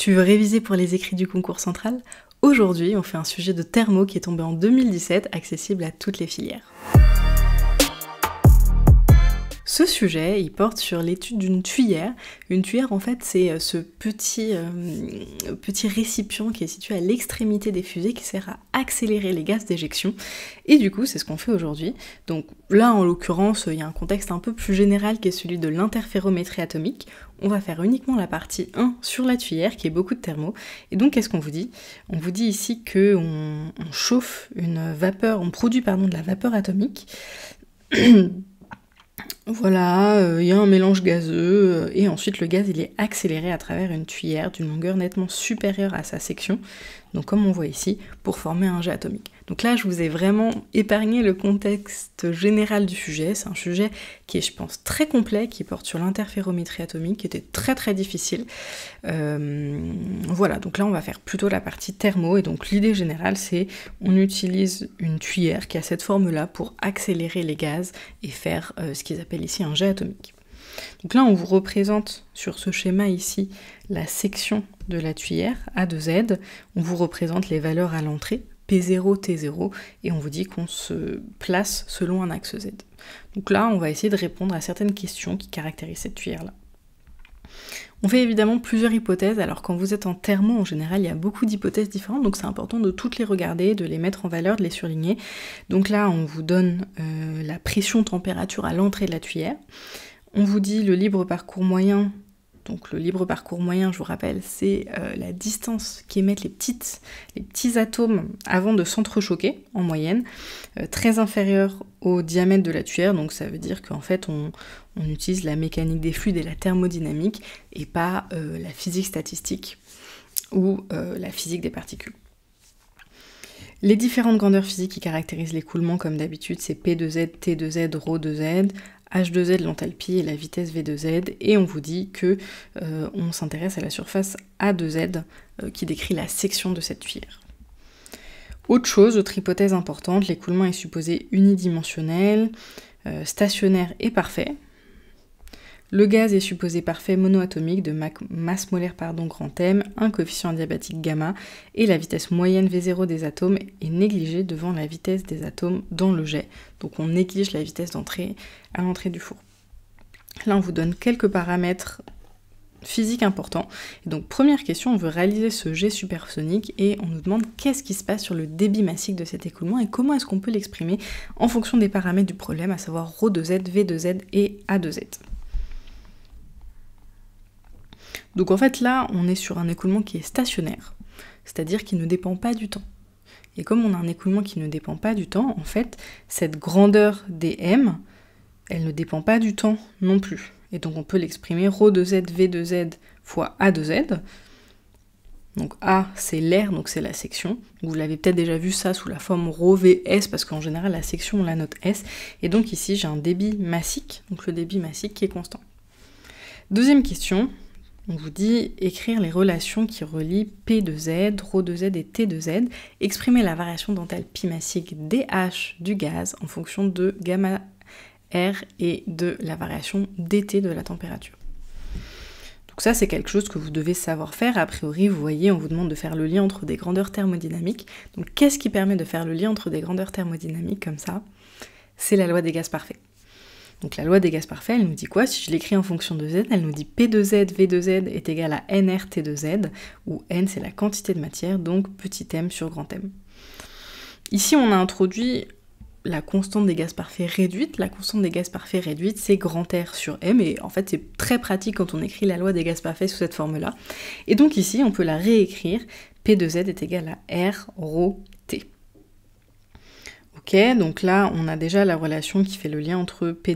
Tu veux réviser pour les écrits du concours central? Aujourd'hui, on fait un sujet de thermo qui est tombé en 2017, accessible à toutes les filières. Ce sujet, il porte sur l'étude d'une tuyère. Une tuyère, en fait, c'est ce petit récipient qui est situé à l'extrémité des fusées qui sert à accélérer les gaz d'éjection. Et du coup, c'est ce qu'on fait aujourd'hui. Donc là, en l'occurrence, il y a un contexte un peu plus général qui est celui de l'interférométrie atomique. On va faire uniquement la partie 1 sur la tuyère, qui est beaucoup de thermo. Et donc, qu'est-ce qu'on vous dit? On vous dit ici qu'on chauffe une vapeur, on produit de la vapeur atomique. Voilà, il y a un mélange gazeux, et ensuite le gaz il est accéléré à travers une tuyère d'une longueur nettement supérieure à sa section, donc comme on voit ici, pour former un jet atomique. Donc là je vous ai vraiment épargné le contexte général du sujet, c'est un sujet qui est je pense très complet, qui porte sur l'interférométrie atomique, qui était très très difficile. Voilà, donc là on va faire plutôt la partie thermo, et donc l'idée générale c'est on utilise une tuyère qui a cette forme-là pour accélérer les gaz et faire ce qu'ils appellent ici un jet atomique. Donc là on vous représente sur ce schéma ici la section de la tuyère A de Z, on vous représente les valeurs à l'entrée, P0, T0, et on vous dit qu'on se place selon un axe Z. Donc là on va essayer de répondre à certaines questions qui caractérisent cette tuyère-là. On fait évidemment plusieurs hypothèses, alors quand vous êtes en thermo, en général, il y a beaucoup d'hypothèses différentes, donc c'est important de toutes les regarder, de les mettre en valeur, de les surligner. Donc là, on vous donne la pression-température à l'entrée de la tuyère. On vous dit le libre parcours moyen. Donc le libre parcours moyen, je vous rappelle, c'est la distance qu'émettent les petits atomes avant de s'entrechoquer, en moyenne, très inférieure au diamètre de la tuyère, donc ça veut dire qu'en fait on utilise la mécanique des fluides et la thermodynamique, et pas la physique statistique ou la physique des particules. Les différentes grandeurs physiques qui caractérisent l'écoulement, comme d'habitude, c'est P de Z, T de Z, ρ de Z, H de Z, l'enthalpie et la vitesse V de Z, et on vous dit que on s'intéresse à la surface A de Z, qui décrit la section de cette tuyère. Autre hypothèse importante, l'écoulement est supposé unidimensionnel, stationnaire et parfait. Le gaz est supposé parfait monoatomique de masse molaire grand M, un coefficient adiabatique gamma, et la vitesse moyenne V0 des atomes est négligée devant la vitesse des atomes dans le jet. Donc on néglige la vitesse d'entrée à l'entrée du four. Là on vous donne quelques paramètres physiques importants. Et donc première question, on veut réaliser ce jet supersonique et on nous demande qu'est-ce qui se passe sur le débit massique de cet écoulement et comment est-ce qu'on peut l'exprimer en fonction des paramètres du problème, à savoir ρ de Z, V de Z et A de Z. Donc en fait là, on est sur un écoulement qui est stationnaire, c'est-à-dire qui ne dépend pas du temps. Et comme on a un écoulement qui ne dépend pas du temps, en fait, cette grandeur des M, elle ne dépend pas du temps non plus. Et donc on peut l'exprimer ρ de Z, V de Z fois A de Z. Donc A, c'est l'air, donc c'est la section. Vous l'avez peut-être déjà vu ça sous la forme ρ, V, S, parce qu'en général, la section, on la note S. Et donc ici, j'ai un débit massique, donc le débit massique qui est constant. Deuxième question. On vous dit écrire les relations qui relient P de Z, ρ de Z et T de Z, exprimer la variation d'enthalpie massique dH du gaz en fonction de gamma R et de la variation dt de la température. Donc ça c'est quelque chose que vous devez savoir faire, a priori vous voyez on vous demande de faire le lien entre des grandeurs thermodynamiques. Donc qu'est-ce qui permet de faire le lien entre des grandeurs thermodynamiques comme ça? C'est la loi des gaz parfaits. Donc la loi des gaz parfaits, elle nous dit quoi? Si je l'écris en fonction de Z, elle nous dit P de Z, V de Z est égal à nRT de Z, où N c'est la quantité de matière, donc petit m sur grand M. Ici on a introduit la constante des gaz parfaits réduite. La constante des gaz parfaits réduite, c'est grand R sur M, et en fait c'est très pratique quand on écrit la loi des gaz parfaits sous cette forme-là. Et donc ici on peut la réécrire, P de Z est égal à R ρ T. Ok, donc là, on a déjà la relation qui fait le lien entre P,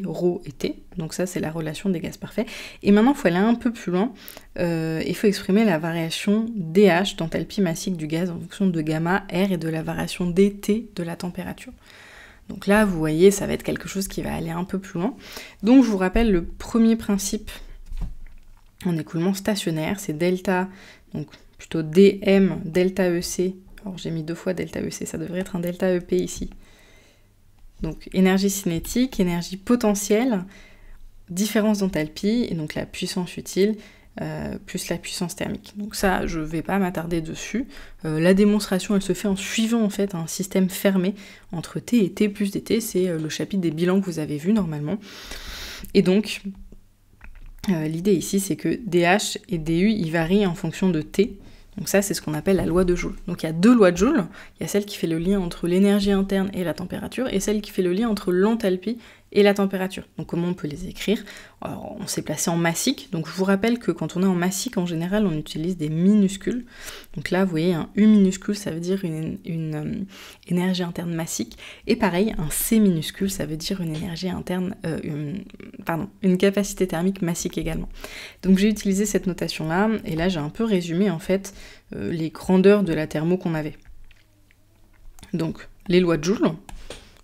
ρ et T. Donc ça, c'est la relation des gaz parfaits. Et maintenant, il faut aller un peu plus loin. Il faut exprimer la variation dH d'enthalpie massique du gaz en fonction de gamma R et de la variation dt de la température. Donc là, vous voyez, ça va être quelque chose qui va aller un peu plus loin. Donc je vous rappelle le premier principe en écoulement stationnaire, c'est delta, donc plutôt dm delta EC. Alors j'ai mis 2 fois delta EC, ça devrait être un delta EP ici. Donc énergie cinétique, énergie potentielle, différence d'enthalpie, et donc la puissance utile, plus la puissance thermique. Donc ça, je ne vais pas m'attarder dessus. La démonstration, elle se fait en suivant en fait un système fermé entre T et T plus dt. C'est le chapitre des bilans que vous avez vu normalement. Et donc, l'idée ici, c'est que dH et du, ils varient en fonction de T. Donc ça, c'est ce qu'on appelle la loi de Joule. Donc il y a deux lois de Joule. Il y a celle qui fait le lien entre l'énergie interne et la température, et celle qui fait le lien entre l'enthalpie et la température. Donc comment on peut les écrire? Alors, on s'est placé en massique. Donc je vous rappelle que quand on est en massique, en général, on utilise des minuscules. Donc là, vous voyez, un U minuscule, ça veut dire une énergie interne massique. Et pareil, un C minuscule, ça veut dire une énergie interne, une capacité thermique massique également. Donc j'ai utilisé cette notation-là, et là j'ai un peu résumé en fait les grandeurs de la thermo qu'on avait. Donc les lois de Joule,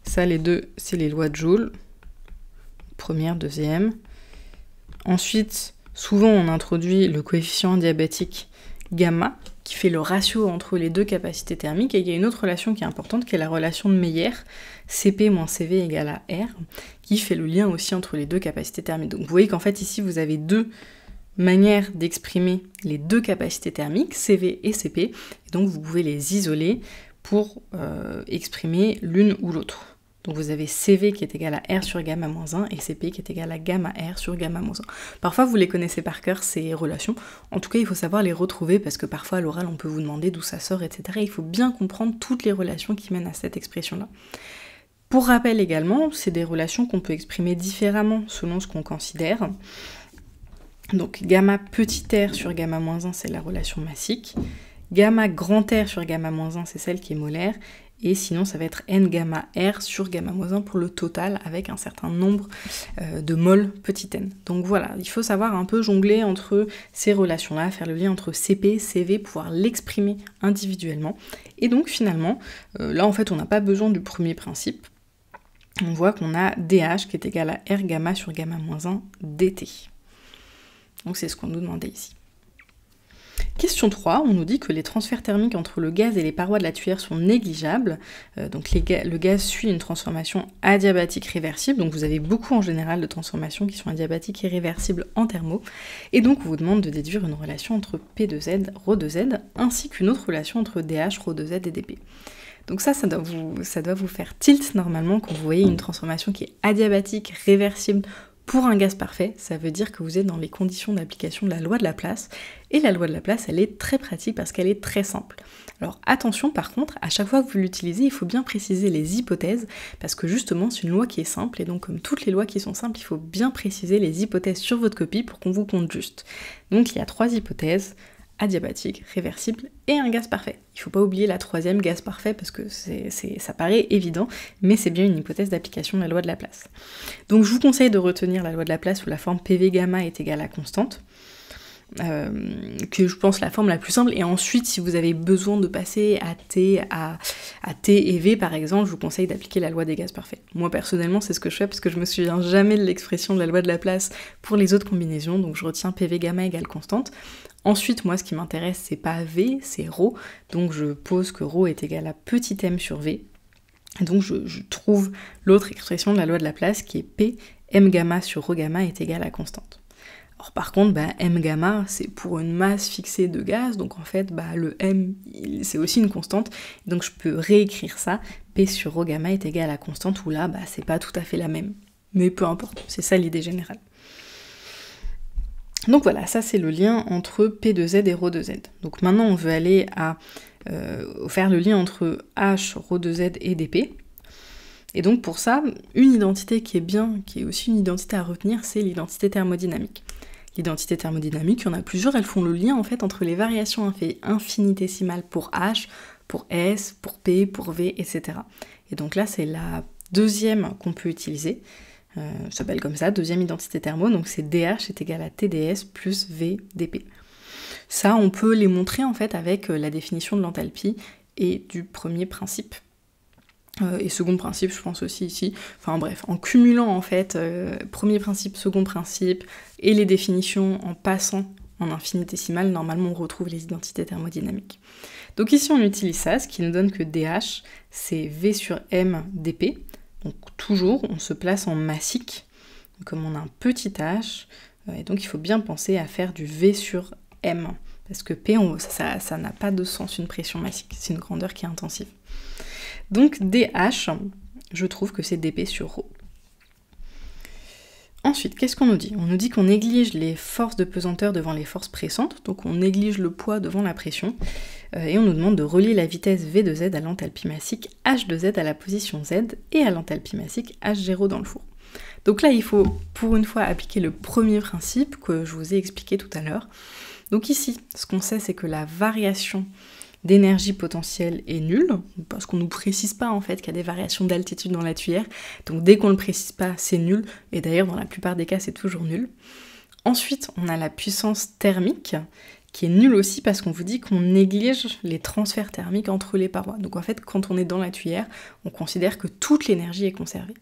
ça les deux, c'est les lois de Joule. Première, deuxième. Ensuite, souvent on introduit le coefficient adiabatique gamma, qui fait le ratio entre les deux capacités thermiques, et il y a une autre relation qui est importante, qui est la relation de Meyer, Cp moins Cv égale à R, qui fait le lien aussi entre les deux capacités thermiques. Donc vous voyez qu'en fait ici vous avez deux manières d'exprimer les deux capacités thermiques, Cv et Cp, et donc vous pouvez les isoler pour exprimer l'une ou l'autre. Donc vous avez Cv qui est égal à R sur gamma moins 1 et Cp qui est égal à gamma R sur gamma moins 1. Parfois vous les connaissez par cœur ces relations, en tout cas il faut savoir les retrouver parce que parfois à l'oral on peut vous demander d'où ça sort, etc. Il faut bien comprendre toutes les relations qui mènent à cette expression-là. Pour rappel également, c'est des relations qu'on peut exprimer différemment selon ce qu'on considère. Donc gamma petit r sur gamma moins 1 c'est la relation massique, gamma grand R sur gamma moins 1 c'est celle qui est molaire, et sinon ça va être n gamma R sur gamma moins 1 pour le total avec un certain nombre de moles petit n. Donc voilà, il faut savoir un peu jongler entre ces relations-là, faire le lien entre Cp, Cv, pouvoir l'exprimer individuellement. Et donc finalement, là en fait on n'a pas besoin du premier principe. On voit qu'on a dH qui est égal à R gamma sur gamma moins 1 dt. Donc c'est ce qu'on nous demandait ici. Question 3, on nous dit que les transferts thermiques entre le gaz et les parois de la tuyère sont négligeables. Donc le gaz suit une transformation adiabatique réversible, donc vous avez beaucoup en général de transformations qui sont adiabatiques et réversibles en thermo. Et donc on vous demande de déduire une relation entre P2Z, ρ2Z, ainsi qu'une autre relation entre DH, ρ2Z et dP. Donc ça doit vous faire tilt normalement quand vous voyez une transformation qui est adiabatique, réversible, pour un gaz parfait, ça veut dire que vous êtes dans les conditions d'application de la loi de Laplace, et la loi de Laplace, elle est très pratique parce qu'elle est très simple. Alors attention par contre, à chaque fois que vous l'utilisez, il faut bien préciser les hypothèses, parce que justement c'est une loi qui est simple, et donc comme toutes les lois qui sont simples, il faut bien préciser les hypothèses sur votre copie pour qu'on vous compte juste. Donc il y a 3 hypothèses, adiabatique, réversible et un gaz parfait. Il ne faut pas oublier la troisième, gaz parfait, parce que ça paraît évident, mais c'est bien une hypothèse d'application de la loi de Laplace. Donc je vous conseille de retenir la loi de Laplace sous la forme PV gamma est égale à constante, que je pense la forme la plus simple, et ensuite si vous avez besoin de passer à T et V par exemple, je vous conseille d'appliquer la loi des gaz parfaits. Moi personnellement c'est ce que je fais parce que je me souviens jamais de l'expression de la loi de Laplace pour les autres combinaisons, donc je retiens PV gamma égale constante. Ensuite, moi, ce qui m'intéresse, c'est pas V, c'est ρ, donc je pose que ρ est égal à petit m sur V, et donc je trouve l'autre expression de la loi de Laplace qui est P, m gamma sur ρ gamma est égal à constante. Alors par contre, m gamma, c'est pour une masse fixée de gaz, donc en fait, le m, c'est aussi une constante, donc je peux réécrire ça, P sur ρ gamma est égal à constante, où là, c'est pas tout à fait la même, mais peu importe, c'est ça l'idée générale. Donc voilà, ça c'est le lien entre P2Z et ρ2Z. Donc maintenant on veut aller à faire le lien entre H, ρ2Z et dP. Et donc pour ça, une identité qui est bien, qui est aussi une identité à retenir, c'est l'identité thermodynamique. L'identité thermodynamique, il y en a plusieurs, elles font le lien en fait entre les variations infinitésimales pour H, pour S, pour P, pour V, etc. Et donc là c'est la deuxième qu'on peut utiliser. Ça s'appelle comme ça, deuxième identité thermo, donc c'est DH est égal à TdS plus V dP. Ça, on peut les montrer en fait avec la définition de l'enthalpie et du premier principe. Et second principe, je pense aussi ici. Enfin bref, en cumulant en fait premier principe, second principe et les définitions en passant en infinitésimal, normalement on retrouve les identités thermodynamiques. Donc ici on utilise ça, ce qui nous donne que DH c'est V sur M dP. Donc toujours, on se place en massique. Comme on a un petit h, Et donc il faut bien penser à faire du V sur M, parce que P, ça n'a pas de sens, une pression massique, c'est une grandeur qui est intensive. Donc DH, je trouve que c'est dP sur ρ. Ensuite, qu'est-ce qu'on nous dit? On nous dit qu'on néglige les forces de pesanteur devant les forces pressantes, donc on néglige le poids devant la pression, et on nous demande de relier la vitesse V de Z à l'enthalpie massique H de Z à la position Z et à l'enthalpie massique H0 dans le four. Donc là, il faut pour une fois appliquer le premier principe que je vous ai expliqué tout à l'heure. Donc ici, ce qu'on sait, c'est que la variation d'énergie potentielle est nulle, parce qu'on ne nous précise pas en fait qu'il y a des variations d'altitude dans la tuyère, donc dès qu'on ne le précise pas, c'est nul, et d'ailleurs dans la plupart des cas, c'est toujours nul. Ensuite, on a la puissance thermique, qui est nulle aussi parce qu'on vous dit qu'on néglige les transferts thermiques entre les parois. Donc en fait, quand on est dans la tuyère, on considère que toute l'énergie est conservée.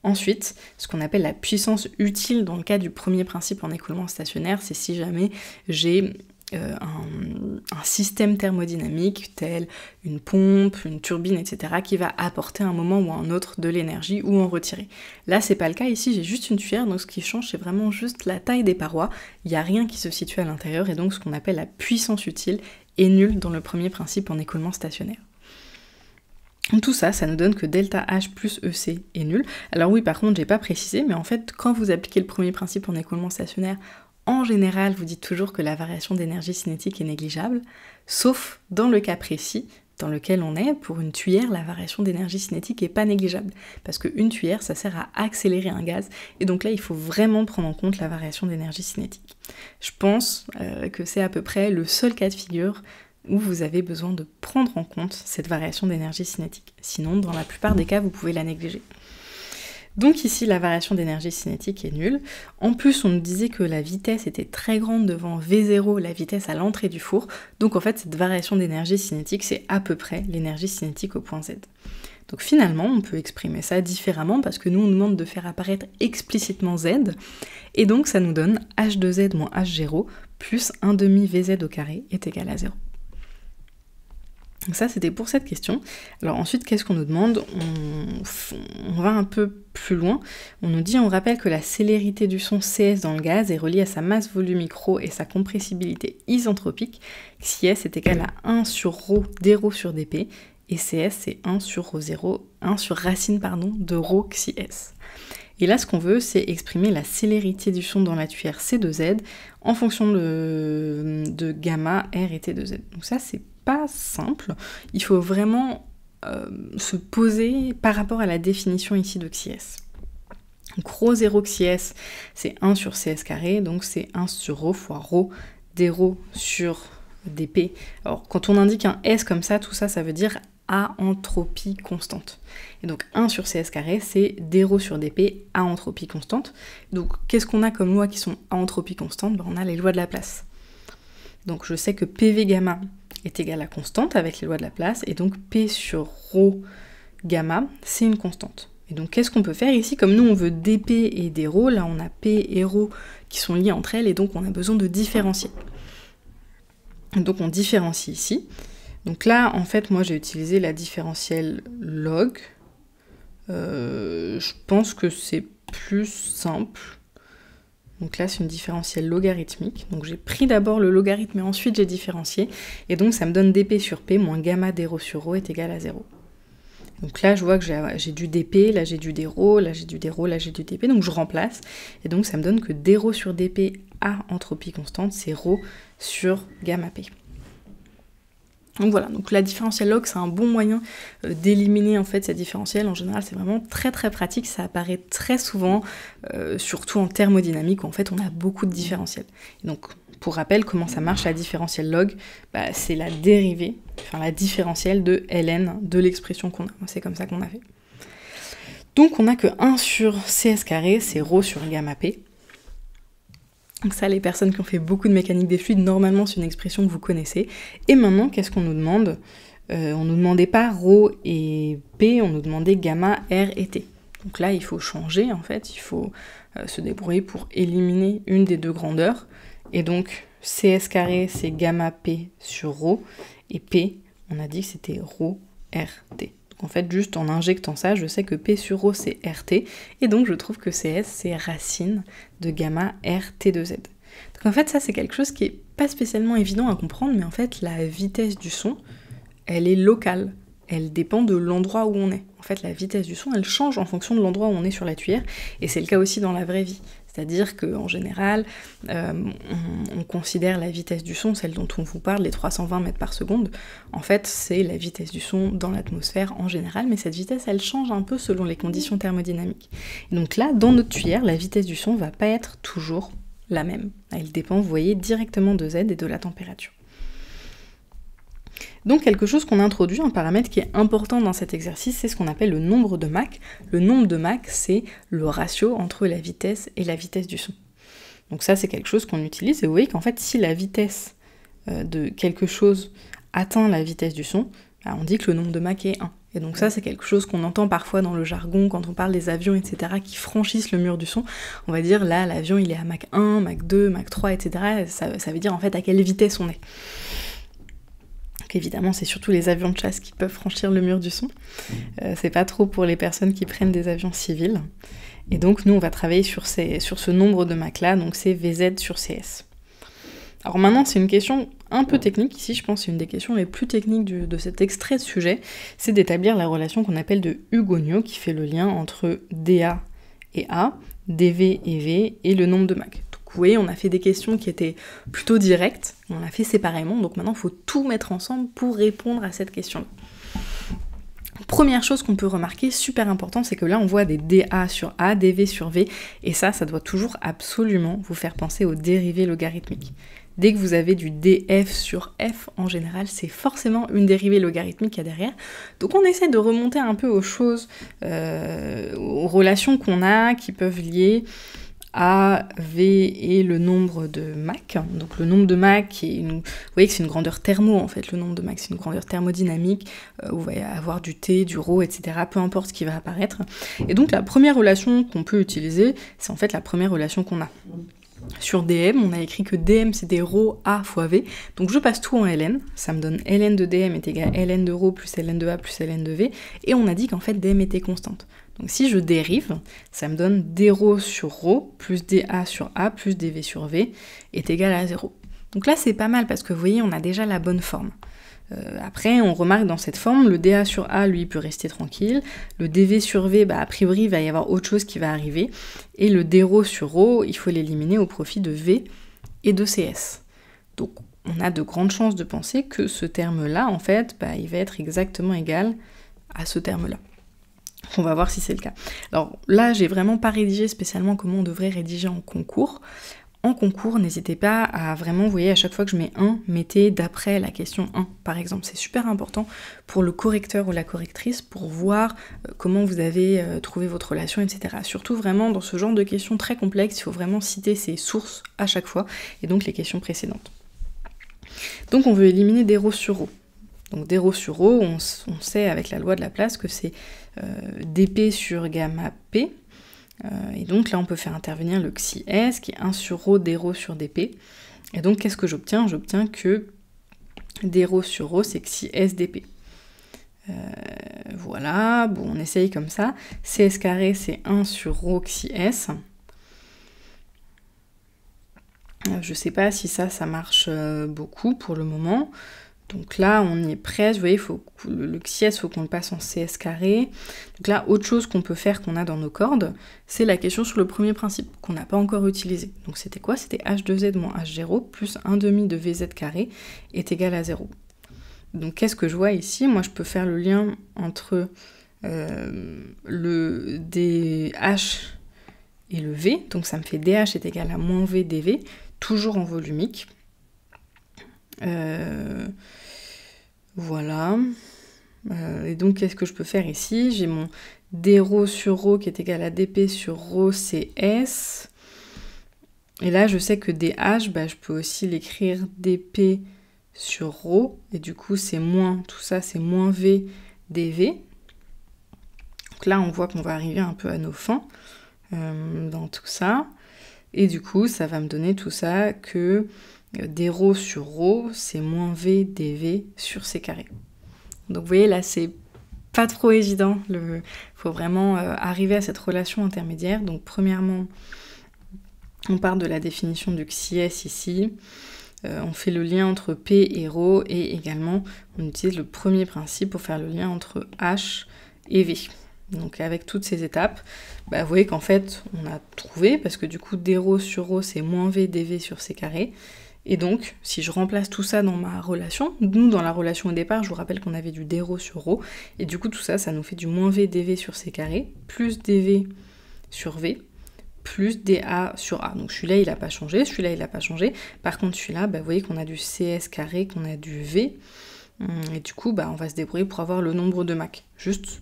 Ensuite, ce qu'on appelle la puissance utile dans le cas du premier principe en écoulement stationnaire, c'est si jamais j'ai un système thermodynamique tel une pompe, une turbine, etc. qui va apporter à un moment ou à un autre de l'énergie ou en retirer. Là, c'est pas le cas. Ici, j'ai juste une tuyère, donc ce qui change, c'est vraiment juste la taille des parois. Il n'y a rien qui se situe à l'intérieur, et donc ce qu'on appelle la puissance utile est nulle dans le premier principe en écoulement stationnaire. Tout ça, ça nous donne que delta H plus EC est nul. Alors oui, par contre, j'ai pas précisé, mais en fait, quand vous appliquez le premier principe en écoulement stationnaire, en général, vous dites toujours que la variation d'énergie cinétique est négligeable, sauf dans le cas précis dans lequel on est, pour une tuyère, la variation d'énergie cinétique n'est pas négligeable. Parce qu'une tuyère, ça sert à accélérer un gaz, et donc là, il faut vraiment prendre en compte la variation d'énergie cinétique. Je pense que c'est à peu près le seul cas de figure où vous avez besoin de prendre en compte cette variation d'énergie cinétique. Sinon, dans la plupart des cas, vous pouvez la négliger. Donc ici, la variation d'énergie cinétique est nulle. En plus, on nous disait que la vitesse était très grande devant V0, la vitesse à l'entrée du four. Donc en fait, cette variation d'énergie cinétique, c'est à peu près l'énergie cinétique au point Z. Donc finalement, on peut exprimer ça différemment parce que nous, on nous demande de faire apparaître explicitement Z. Et donc, ça nous donne H de Z moins H0 plus 1 demi VZ au carré est égal à 0. Donc ça, c'était pour cette question. Alors ensuite, qu'est-ce qu'on nous demande? On va un peu plus loin. On nous dit, on rappelle que la célérité du son CS dans le gaz est reliée à sa masse volumique ρ et sa compressibilité isentropique. Si S est égal à 1 sur ρ dρ sur dp, et CS c'est 1 sur ρ0, 1 sur racine de ρ xi S. Et là, ce qu'on veut, c'est exprimer la célérité du son dans la tuyère C2Z en fonction de gamma, R et T2Z. Donc ça, c'est pas simple. Il faut vraiment se poser par rapport à la définition ici de xi S. Donc ρ0 xi S, c'est 1 sur CS carré, donc c'est 1 sur ρ fois ρ dρ sur dp. Alors, quand on indique un S comme ça, tout ça, ça veut dire à entropie constante. Et donc 1 sur CS carré, c'est dρ sur dp à entropie constante. Donc qu'est-ce qu'on a comme lois qui sont à entropie constante? On a les lois de Laplace. Donc je sais que PV gamma est égal à constante avec les lois de Laplace, et donc P sur ρ gamma, c'est une constante. Et donc qu'est-ce qu'on peut faire ici? Comme nous on veut dp et dρ, là on a P et ρ qui sont liés entre elles, et donc on a besoin de différencier. Donc on différencie ici. Donc là, en fait, moi j'ai utilisé la différentielle log. Je pense que c'est plus simple. Donc là, c'est une différentielle logarithmique. Donc j'ai pris d'abord le logarithme et ensuite j'ai différencié. Et donc ça me donne dp sur p moins gamma dρ sur ρ est égal à 0. Donc là, je vois que j'ai du dp, là j'ai du dρ, là j'ai du dρ, là j'ai du dp. Donc je remplace. Et donc ça me donne que dρ sur dp à entropie constante, c'est ρ sur gamma p. Donc voilà, donc la différentielle log, c'est un bon moyen d'éliminer en fait cette différentielle. En général, c'est vraiment très très pratique, ça apparaît très souvent, surtout en thermodynamique où en fait on a beaucoup de différentiels. Et donc, pour rappel, comment ça marche la différentielle log? C'est la dérivée, enfin la différentielle de ln de l'expression qu'on a. C'est comme ça qu'on a fait. Donc on a que 1 sur CS carré, c'est ρ sur gamma p. Donc ça, les personnes qui ont fait beaucoup de mécanique des fluides, normalement c'est une expression que vous connaissez. Et maintenant, qu'est-ce qu'on nous demande? On nous demandait pas ρ et p, on nous demandait gamma, r et t. Donc là, il faut changer, en fait, il faut se débrouiller pour éliminer une des deux grandeurs. Et donc, CS carré, c'est gamma p sur ρ, et p, on a dit que c'était ρ, r, t. Donc Donc en fait, juste en injectant ça, je sais que P sur ρ c'est RT, et donc je trouve que CS c'est racine de gamma RT2Z. Donc en fait, ça c'est quelque chose qui est pas spécialement évident à comprendre, mais en fait, la vitesse du son, elle est locale. Elle dépend de l'endroit où on est. En fait, la vitesse du son, elle change en fonction de l'endroit où on est sur la tuyère, et c'est le cas aussi dans la vraie vie. C'est-à-dire qu'en général, on considère la vitesse du son, celle dont on vous parle, les 320 mètres par seconde. En fait, c'est la vitesse du son dans l'atmosphère en général, mais cette vitesse, elle change un peu selon les conditions thermodynamiques. Et donc là, dans notre tuyère, la vitesse du son va pas être toujours la même. Elle dépend, vous voyez, directement de Z et de la température. Donc quelque chose qu'on a introduit, un paramètre qui est important dans cet exercice, c'est ce qu'on appelle le nombre de Mach. Le nombre de Mach, c'est le ratio entre la vitesse et la vitesse du son. Donc ça, c'est quelque chose qu'on utilise, et vous voyez qu'en fait, si la vitesse de quelque chose atteint la vitesse du son, bah, on dit que le nombre de Mach est 1. Et donc ça, c'est quelque chose qu'on entend parfois dans le jargon, quand on parle des avions, etc., qui franchissent le mur du son. On va dire, là, l'avion, il est à Mach 1, Mach 2, Mach 3, etc. Ça veut dire, en fait, à quelle vitesse on est. Donc évidemment, c'est surtout les avions de chasse qui peuvent franchir le mur du son. C'est pas trop pour les personnes qui prennent des avions civils. Et donc, nous, on va travailler sur ce nombre de Mach-là, donc c'est VZ sur CS. Alors maintenant, c'est une question un peu technique, ici je pense que c'est une des questions les plus techniques de cet extrait de sujet, c'est d'établir la relation qu'on appelle de Hugoniot, qui fait le lien entre dA et A, dV et V, et le nombre de Mach. Donc vous voyez, on a fait des questions qui étaient plutôt directes, on l'a fait séparément, donc maintenant il faut tout mettre ensemble pour répondre à cette question-là. Première chose qu'on peut remarquer, super important, c'est que là on voit des dA sur A, dV sur V, et ça doit toujours absolument vous faire penser aux dérivées logarithmiques. Dès que vous avez du df sur f, en général, c'est forcément une dérivée logarithmique qu'il y a derrière. Donc on essaie de remonter un peu aux choses, aux relations qu'on a, qui peuvent lier A, V et le nombre de Mach. Donc le nombre de Mach, vous voyez que c'est une grandeur thermo en fait, le nombre de Mach c'est une grandeur thermodynamique, où il va y avoir du T, du ρ, etc., peu importe ce qui va apparaître. Et donc la première relation qu'on peut utiliser, c'est en fait la première relation qu'on a. Sur dm, on a écrit que dm c'était ρ a fois v, donc je passe tout en ln, ça me donne ln de dm est égal à ln de ρ plus ln de a plus ln de v, et on a dit qu'en fait dm était constante. Donc si je dérive, ça me donne dρ sur ρ plus dA sur a plus dv sur v est égal à 0. Donc là c'est pas mal parce que vous voyez on a déjà la bonne forme. Après, on remarque dans cette forme, le dA sur A, lui, peut rester tranquille. Le dV sur V, a priori, il va y avoir autre chose qui va arriver. Et le dρ sur ρ, il faut l'éliminer au profit de V et de CS. Donc, on a de grandes chances de penser que ce terme-là, en fait, il va être exactement égal à ce terme-là. On va voir si c'est le cas. Alors là, j'ai vraiment pas rédigé spécialement comment on devrait rédiger en concours. En concours, n'hésitez pas à vraiment, vous voyez, à chaque fois que je mets 1, mettez d'après la question 1, par exemple. C'est super important pour le correcteur ou la correctrice pour voir comment vous avez trouvé votre relation, etc. Surtout vraiment dans ce genre de questions très complexes, il faut vraiment citer ses sources à chaque fois, et donc les questions précédentes. Donc on veut éliminer dρ sur ρ. Donc dρ sur ρ, on sait avec la loi de Laplace que c'est dp sur gamma p. Et donc là, on peut faire intervenir le xi s, qui est 1 sur ρ dρ sur dp. Et donc, qu'est-ce que j'obtiens? J'obtiens que dρ sur ρ, c'est xi s dp. Voilà, bon, on essaye comme ça. Cs carré, c'est 1 sur ρ xi s. Je sais pas si ça marche beaucoup pour le moment. Donc là, on y est presque, vous voyez, le xi s, il faut qu'on le passe en cs carré. Donc là, autre chose qu'on peut faire, qu'on a dans nos cordes, c'est la question sur le premier principe, qu'on n'a pas encore utilisé. Donc c'était quoi? C'était h2z moins h0 plus 1 demi de vz carré est égal à 0. Donc qu'est-ce que je vois ici? Moi, je peux faire le lien entre le dh et le v. Donc ça me fait dh est égal à moins v dv, toujours en volumique. Voilà. Et donc, qu'est-ce que je peux faire ici? J'ai mon dρ sur ρ qui est égal à dp sur ρ cs. Et là, je sais que dh, je peux aussi l'écrire dp sur ρ. Et du coup, c'est moins, tout ça, c'est moins v dv. Donc là, on voit qu'on va arriver un peu à nos fins dans tout ça. Et du coup, ça va me donner tout ça que dρ sur ρ, c'est moins v dv sur c carré. Donc vous voyez, là, c'est pas trop évident. Faut vraiment arriver à cette relation intermédiaire. Donc premièrement, on part de la définition du XIS ici. On fait le lien entre P et ρ, et également on utilise le premier principe pour faire le lien entre H et V. Donc avec toutes ces étapes, vous voyez qu'en fait on a trouvé, parce que du coup dρ sur ρ c'est moins V dV sur C carré, et donc si je remplace tout ça dans ma relation, nous dans la relation au départ je vous rappelle qu'on avait du dρ sur ρ, et du coup tout ça, ça nous fait du moins V dV sur C carré, plus dV sur V, plus dA sur A. Donc celui-là il n'a pas changé, celui-là il n'a pas changé, par contre celui-là, vous voyez qu'on a du CS carré, qu'on a du V, et du coup on va se débrouiller pour avoir le nombre de Mach, juste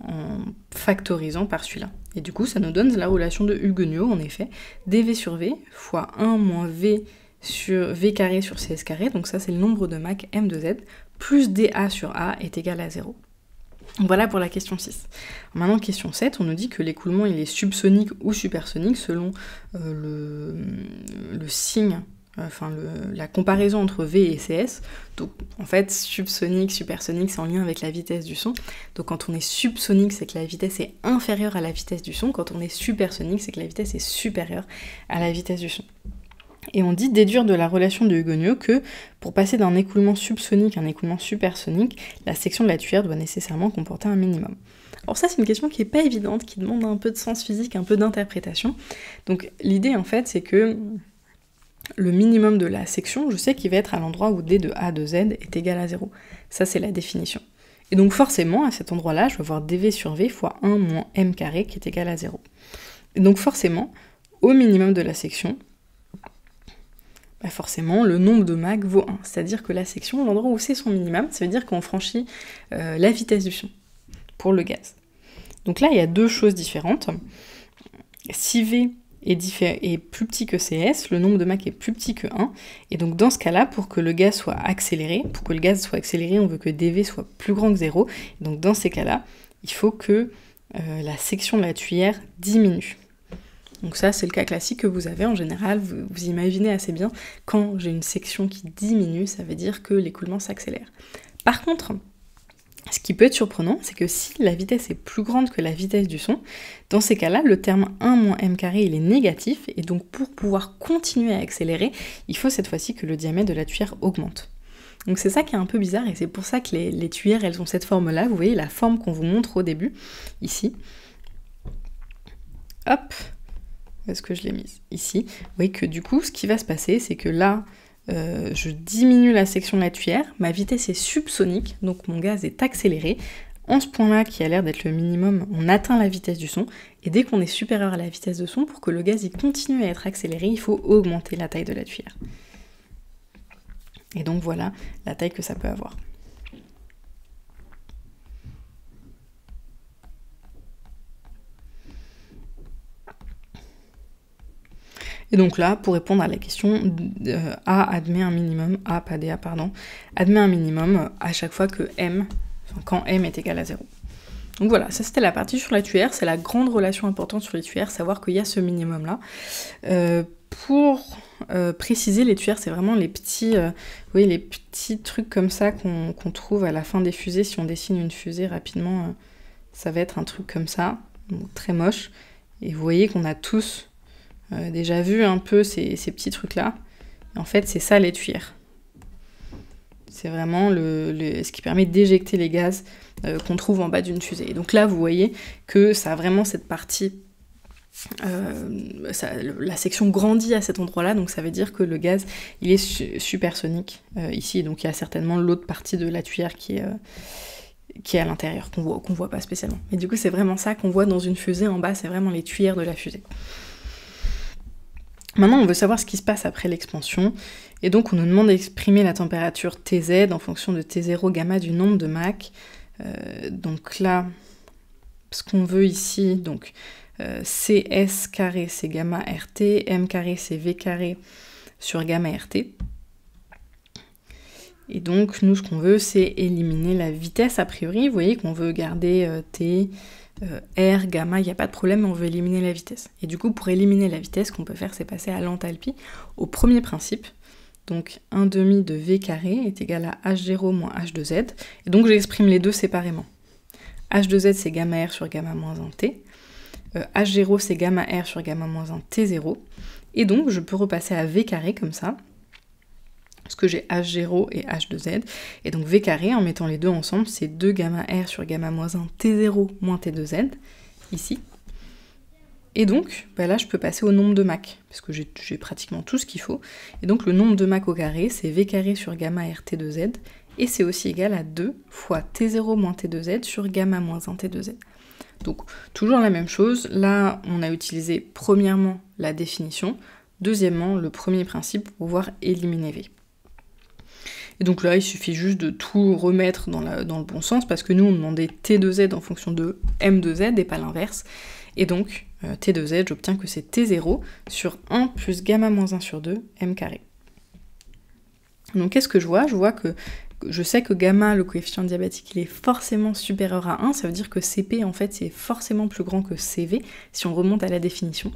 en factorisant par celui-là. Et du coup ça nous donne la relation de Hugoniot, en effet, dV sur V fois 1 moins V sur V carré sur CS carré, donc ça c'est le nombre de Mach M de Z, plus dA sur A est égal à 0. Voilà pour la question 6. Maintenant, question 7, on nous dit que l'écoulement il est subsonique ou supersonique selon le signe, la comparaison entre V et CS. Donc en fait, subsonique, supersonique, c'est en lien avec la vitesse du son. Donc quand on est subsonique, c'est que la vitesse est inférieure à la vitesse du son. Quand on est supersonique, c'est que la vitesse est supérieure à la vitesse du son. Et on dit déduire de la relation de Hugoniot que pour passer d'un écoulement subsonique à un écoulement supersonique, la section de la tuyère doit nécessairement comporter un minimum. Alors ça c'est une question qui n'est pas évidente, qui demande un peu de sens physique, un peu d'interprétation. Donc l'idée en fait c'est que le minimum de la section, je sais qu'il va être à l'endroit où d de A de Z est égal à 0. Ça c'est la définition. Et donc forcément à cet endroit-là, je vais avoir dV sur V fois 1 moins M carré qui est égal à 0. Et donc forcément, au minimum de la section, forcément, le nombre de Mach vaut 1. C'est-à-dire que la section, l'endroit où c'est son minimum, ça veut dire qu'on franchit la vitesse du son pour le gaz. Donc là, il y a deux choses différentes. Si V est plus petit que CS, le nombre de Mach est plus petit que 1. Et donc dans ce cas-là, pour que le gaz soit accéléré, on veut que dV soit plus grand que 0. Et donc dans ces cas-là, il faut que la section de la tuyère diminue. Donc ça, c'est le cas classique que vous avez en général, vous imaginez assez bien, quand j'ai une section qui diminue, ça veut dire que l'écoulement s'accélère. Par contre, ce qui peut être surprenant, c'est que si la vitesse est plus grande que la vitesse du son, dans ces cas-là, le terme 1 moins M carré, il est négatif, et donc pour pouvoir continuer à accélérer, il faut cette fois-ci que le diamètre de la tuyère augmente. Donc c'est ça qui est un peu bizarre, et c'est pour ça que les tuyères, elles ont cette forme-là, vous voyez la forme qu'on vous montre au début, ici. Hop, est-ce que je l'ai mise ici? Vous voyez que du coup, ce qui va se passer, c'est que là, je diminue la section de la tuyère, ma vitesse est subsonique, donc mon gaz est accéléré. En ce point-là, qui a l'air d'être le minimum, on atteint la vitesse du son, et dès qu'on est supérieur à la vitesse de son, pour que le gaz il continue à être accéléré, il faut augmenter la taille de la tuyère. Et donc voilà la taille que ça peut avoir. Et donc là, pour répondre à la question, A admet un minimum, A, pas DA, pardon, admet un minimum à chaque fois que M, quand M est égal à 0. Donc voilà, ça c'était la partie sur la tuyère, c'est la grande relation importante sur les tuyères, savoir qu'il y a ce minimum-là. Pour préciser, les tuyères, c'est vraiment les petits, oui, les petits trucs comme ça qu'on trouve à la fin des fusées. Si on dessine une fusée rapidement, ça va être un truc comme ça, donc très moche. Et vous voyez qu'on a tous déjà vu un peu ces petits trucs-là. En fait, c'est ça les tuyères. C'est vraiment ce qui permet d'éjecter les gaz qu'on trouve en bas d'une fusée. Et donc là, vous voyez que ça a vraiment cette partie... la section grandit à cet endroit-là, donc ça veut dire que le gaz, il est supersonique ici. Donc il y a certainement l'autre partie de la tuyère qui est à l'intérieur, qu'on voit pas spécialement. Et du coup, c'est vraiment ça qu'on voit dans une fusée. En bas, c'est vraiment les tuyères de la fusée. Maintenant, on veut savoir ce qui se passe après l'expansion, et donc on nous demande d'exprimer la température Tz en fonction de T0 gamma du nombre de Mach. Donc là, ce qu'on veut ici, donc CS carré c'est gamma RT, M carré c'est V carré sur gamma RT. Et donc nous, ce qu'on veut, c'est éliminer la vitesse a priori. Vous voyez qu'on veut garder T... R, gamma, il n'y a pas de problème, on veut éliminer la vitesse. Et du coup, pour éliminer la vitesse, ce qu'on peut faire, c'est passer à l'enthalpie, au premier principe. Donc 1 demi de V carré est égal à H0 moins H de Z. Et donc j'exprime les deux séparément. H2Z c'est gamma R sur gamma moins 1 T, H0 c'est gamma R sur gamma moins 1 T0, et donc je peux repasser à V carré comme ça, parce que j'ai H0 et H2Z, et donc V carré, en mettant les deux ensemble, c'est 2 gamma R sur gamma moins 1 T0 moins T2Z, ici. Et donc, bah là, je peux passer au nombre de Mach, parce que j'ai pratiquement tout ce qu'il faut. Et donc, le nombre de Mach au carré, c'est V carré sur gamma R T2Z, et c'est aussi égal à 2 fois T0 moins T2Z sur gamma moins 1 T2Z. Donc, toujours la même chose. Là, on a utilisé premièrement la définition, deuxièmement, le premier principe pour pouvoir éliminer V. Et donc là, il suffit juste de tout remettre dans le bon sens, parce que nous, on demandait T2Z en fonction de M2Z et pas l'inverse. Et donc, T2Z, j'obtiens que c'est T0 sur 1 plus gamma moins 1 sur 2, M carré. Donc qu'est-ce que je vois? Je sais que gamma, le coefficient diabatique, il est forcément supérieur à 1, ça veut dire que CP, en fait, c'est forcément plus grand que CV, si on remonte à la définition.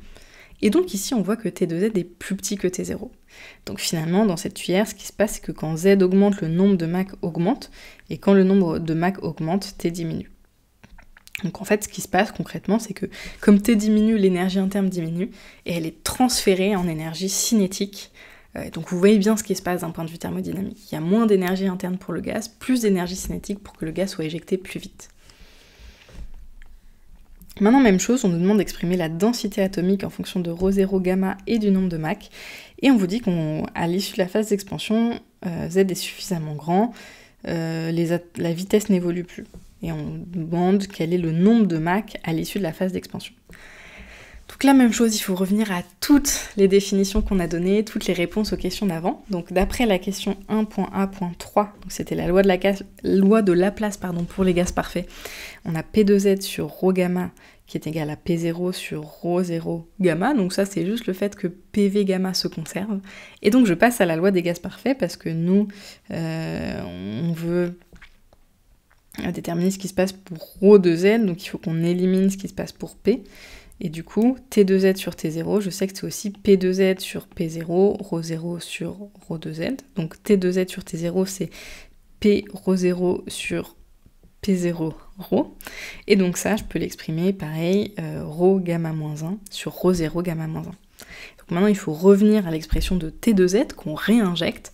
Et donc ici, on voit que T2Z est plus petit que T0. Donc finalement, dans cette tuyère, ce qui se passe, c'est que quand Z augmente, le nombre de Mach augmente, et quand le nombre de Mach augmente, T diminue. Donc en fait, ce qui se passe concrètement, c'est que comme T diminue, l'énergie interne diminue, et elle est transférée en énergie cinétique. Donc vous voyez bien ce qui se passe d'un point de vue thermodynamique. Il y a moins d'énergie interne pour le gaz, plus d'énergie cinétique pour que le gaz soit éjecté plus vite. Maintenant, même chose, on nous demande d'exprimer la densité atomique en fonction de ρ0 gamma et du nombre de Mach, et on vous dit qu'à l'issue de la phase d'expansion, Z est suffisamment grand, la vitesse n'évolue plus. Et on demande quel est le nombre de Mach à l'issue de la phase d'expansion. Donc la même chose, il faut revenir à toutes les définitions qu'on a données, toutes les réponses aux questions d'avant. Donc d'après la question 1.A.3, c'était la loi de Laplace pour les gaz parfaits, on a P2Z sur ρ gamma qui est égal à P0 sur ρ0 gamma, donc ça c'est juste le fait que PV gamma se conserve. Et donc je passe à la loi des gaz parfaits parce que nous, on veut déterminer ce qui se passe pour ρ de Z, donc il faut qu'on élimine ce qui se passe pour P. Et du coup, T2Z sur T0, je sais que c'est aussi P2Z sur P0, ρ0 sur ρ2Z. Donc T2Z sur T0, c'est P ρ0 sur P0 ρ. Et donc ça, je peux l'exprimer pareil, ρ gamma moins 1 sur ρ0 gamma moins 1. Donc maintenant, il faut revenir à l'expression de T2Z qu'on réinjecte.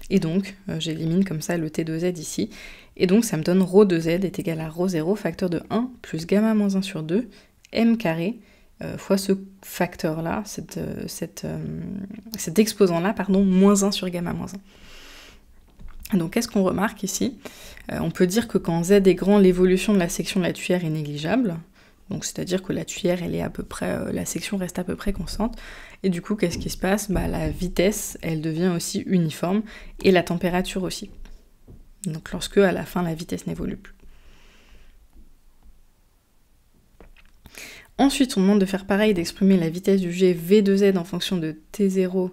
Et donc, j'élimine comme ça le T2Z ici. Et donc, ça me donne ρ de Z est égal à ρ0 facteur de 1 plus gamma moins 1 sur 2, M carré, fois ce facteur-là, cet exposant-là, moins 1 sur gamma moins 1. Donc qu'est-ce qu'on remarque ici? On peut dire que quand Z est grand, l'évolution de la section de la tuyère est négligeable. Donc c'est-à-dire que la tuyère, elle est à peu près, la section reste à peu près constante. Et du coup, qu'est-ce qui se passe? La vitesse, elle devient aussi uniforme, et la température aussi. Donc lorsque, à la fin, la vitesse n'évolue plus. Ensuite, on demande de faire pareil, d'exprimer la vitesse du jet V de Z en fonction de T0,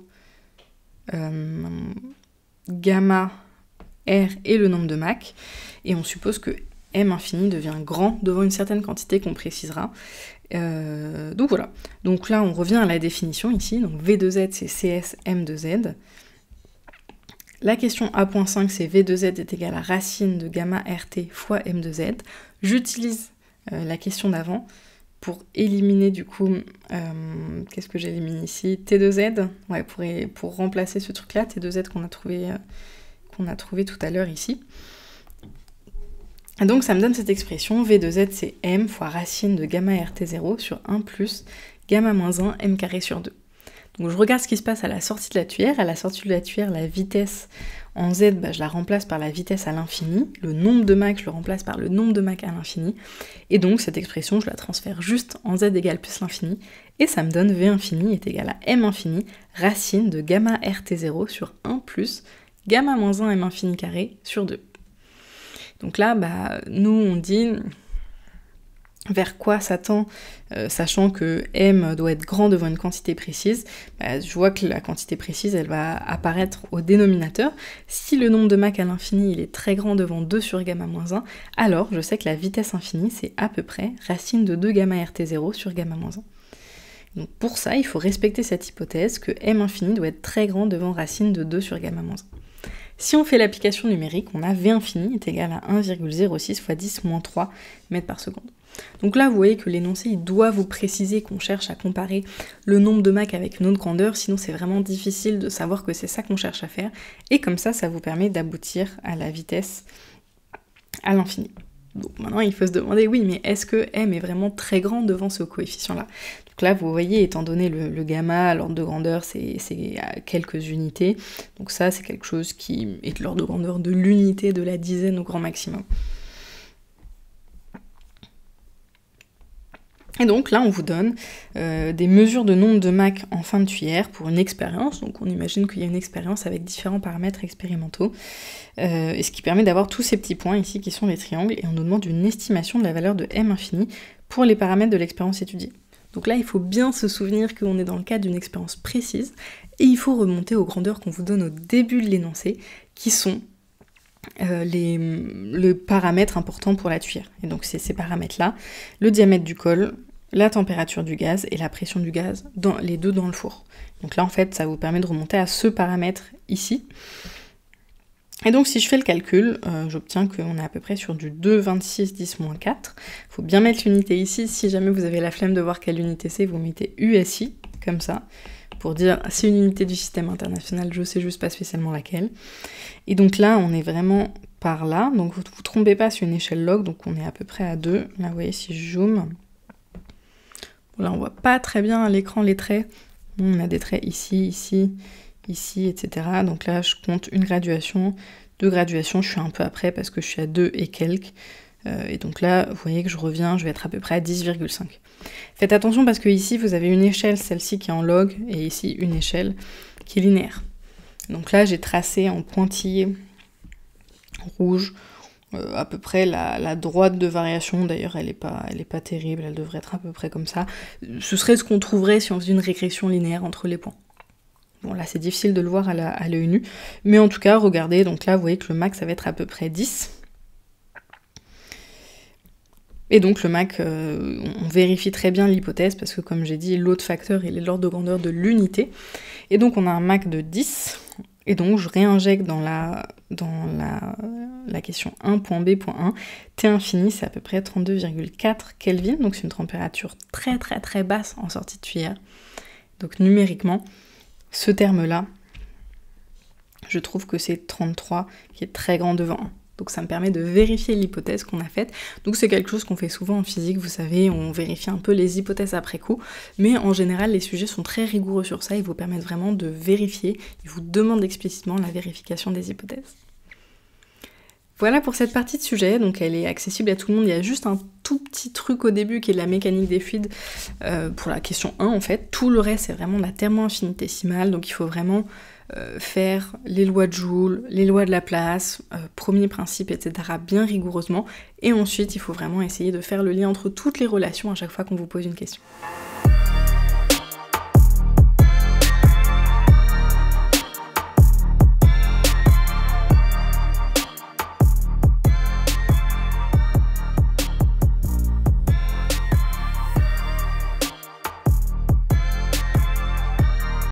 gamma, R et le nombre de Mach. Et on suppose que M infini devient grand devant une certaine quantité qu'on précisera. Donc voilà. Donc là, on revient à la définition ici. Donc V de Z, c'est CS M de Z. La question A.5, c'est V de Z est égal à racine de gamma RT fois M de Z. J'utilise la question d'avant pour éliminer du coup, qu'est-ce que j'élimine ici? T2Z, ouais, pour remplacer ce truc-là, T2Z qu'on a trouvé tout à l'heure ici. Et donc ça me donne cette expression, V de Z c'est M fois racine de gamma RT0 sur 1 plus gamma moins 1 M carré sur 2. Donc je regarde ce qui se passe à la sortie de la tuyère. À la sortie de la tuyère, la vitesse en Z, je la remplace par la vitesse à l'infini. Le nombre de Mach, je le remplace par le nombre de Mach à l'infini. Et donc cette expression, je la transfère juste en Z égale plus l'infini. Et ça me donne V infini est égal à M infini, racine de gamma RT0 sur 1 plus gamma moins 1 M infini carré sur 2. Donc là, nous on dit vers quoi ça tend, sachant que M doit être grand devant une quantité précise, je vois que la quantité précise, elle va apparaître au dénominateur. Si le nombre de Mach à l'infini, il est très grand devant 2 sur gamma moins 1, alors je sais que la vitesse infinie, c'est à peu près racine de 2 gamma RT0 sur gamma moins 1. Donc pour ça, il faut respecter cette hypothèse que M infini doit être très grand devant racine de 2 sur gamma moins 1. Si on fait l'application numérique, on a V infini est égal à 1,06 fois 10 moins 3 mètres par seconde. Donc là, vous voyez que l'énoncé, il doit vous préciser qu'on cherche à comparer le nombre de Mach avec une autre grandeur, sinon c'est vraiment difficile de savoir que c'est ça qu'on cherche à faire, et comme ça vous permet d'aboutir à la vitesse à l'infini. Donc maintenant, il faut se demander, oui, mais est-ce que m est vraiment très grand devant ce coefficient-là? Donc là, vous voyez, étant donné le gamma, l'ordre de grandeur, c'est à quelques unités, donc ça, c'est quelque chose qui est de l'ordre de grandeur de l'unité de la dizaine au grand maximum. Et donc là, on vous donne des mesures de nombre de Mach en fin de tuyère pour une expérience. Donc on imagine qu'il y a une expérience avec différents paramètres expérimentaux. Et ce qui permet d'avoir tous ces petits points ici qui sont les triangles. Et on nous demande une estimation de la valeur de m infini pour les paramètres de l'expérience étudiée. Donc là, il faut bien se souvenir qu'on est dans le cadre d'une expérience précise. Et il faut remonter aux grandeurs qu'on vous donne au début de l'énoncé, qui sont le paramètre important pour la tuyère. Et donc c'est ces paramètres-là, le diamètre du col, la température du gaz et la pression du gaz, les deux dans le four. Donc là en fait ça vous permet de remonter à ce paramètre ici. Et donc si je fais le calcul, j'obtiens qu'on est à peu près sur du 2,26 10 moins 4. Il faut bien mettre l'unité ici, si jamais vous avez la flemme de voir quelle unité c'est, vous mettez USI, comme ça, pour dire c'est une unité du système international, je sais juste pas spécialement laquelle. Et donc là, on est vraiment par là, donc vous ne trompez pas sur une échelle log, donc on est à peu près à 2. Là, vous voyez, si je zoome, là, on voit pas très bien à l'écran les traits. On a des traits ici, ici, ici, etc. Donc là, je compte une graduation, deux graduations, je suis un peu après parce que je suis à 2 et quelques. Et donc là, vous voyez que je reviens, je vais être à peu près à 10,5. Faites attention parce que ici, vous avez une échelle, celle-ci qui est en log, et ici, une échelle qui est linéaire. Donc là, j'ai tracé en pointillé rouge à peu près la droite de variation. D'ailleurs, elle est pas terrible, elle devrait être à peu près comme ça. Ce serait ce qu'on trouverait si on faisait une régression linéaire entre les points. Bon, là, c'est difficile de le voir à l'œil nu. Mais en tout cas, regardez, donc là, vous voyez que le Mach, ça va être à peu près 10. Et donc le Mach, on vérifie très bien l'hypothèse, parce que comme j'ai dit, l'autre facteur, il est l'ordre de grandeur de l'unité. Et donc on a un Mach de 10, et donc je réinjecte dans la question 1.b.1, T infini, c'est à peu près 32,4 Kelvin, donc c'est une température très très très basse en sortie de tuyère. Donc numériquement, ce terme-là, je trouve que c'est 33 qui est très grand devant 1. Donc ça me permet de vérifier l'hypothèse qu'on a faite. Donc c'est quelque chose qu'on fait souvent en physique, vous savez, on vérifie un peu les hypothèses après coup, mais en général les sujets sont très rigoureux sur ça, ils vous permettent vraiment de vérifier, ils vous demandent explicitement la vérification des hypothèses. Voilà pour cette partie de sujet, donc elle est accessible à tout le monde, il y a juste un tout petit truc au début qui est de la mécanique des fluides pour la question 1 en fait, tout le reste c'est vraiment de la thermo-infinitésimale, donc il faut vraiment faire les lois de Joule, les lois de Laplace, premier principe, etc. bien rigoureusement, et ensuite il faut vraiment essayer de faire le lien entre toutes les relations à chaque fois qu'on vous pose une question.